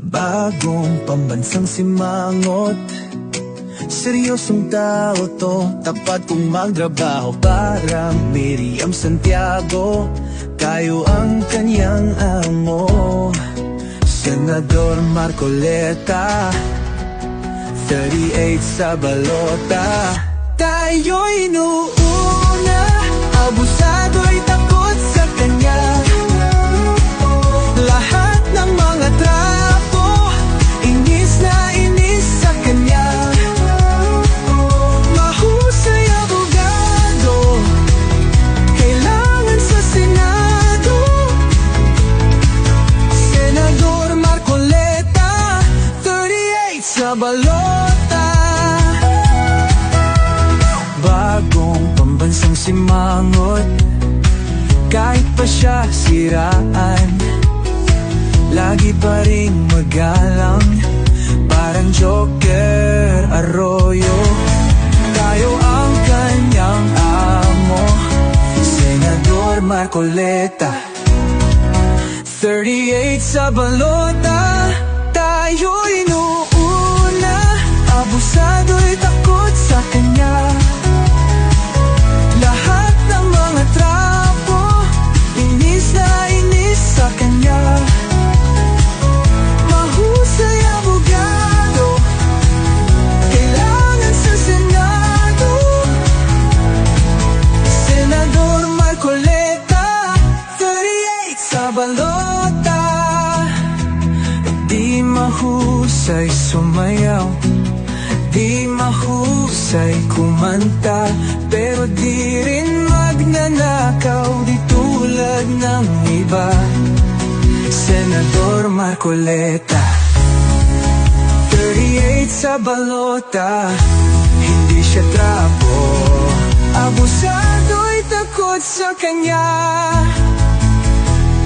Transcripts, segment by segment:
Bagong pambansang simangot, seryosong tao to, tapat kung magtrabaho. Parang Miriam Santiago, tayo ang kanyang amo. Senador Marcoleta, 38 sa balota. Tayo'y inuuna, abusado'y takot sa kanya. Lahat ng mga trapo, inis na inis sa kanya. Mahusay abogado, kailangan sa Senado. Senador Marcoleta, 38 sa balota. Bagong pambansang simangot, kahit pa siya siraan, lagi pa ring magalang, parang Joker Arroyo. Tayo ang kanyang amo, Senador Marcoleta, 38 sa balota. Tayo'y inuuna, abusado'y takot sa kanya. Lahat ng mga trapo, inis na inis sa kanya. Mahusay abogado, kailangan sa Senado. Senador Marcoleta, 38 sa balota. Di mahusay sumayaw, di mahusay kumanta, pero di rin magnanakaw, di tulad ng iba. Senador Marcoleta, 38 sa balota. Hindi siya trapo, abusado'y takot sa kanya.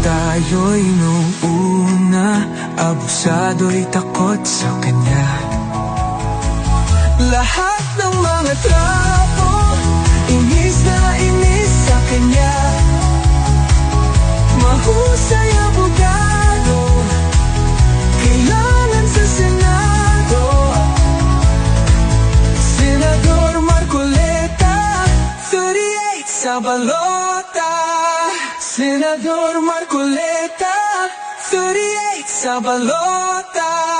Tayo'y nuuna, abusado'y takot sa kanya. Lahat ng mga trapo, inis na inis sa kanya. Mahusay abogado, kailangan sa Senado. Senador Marcoleta, 38 sa balota. Senador Marcoleta, 38 sa balota.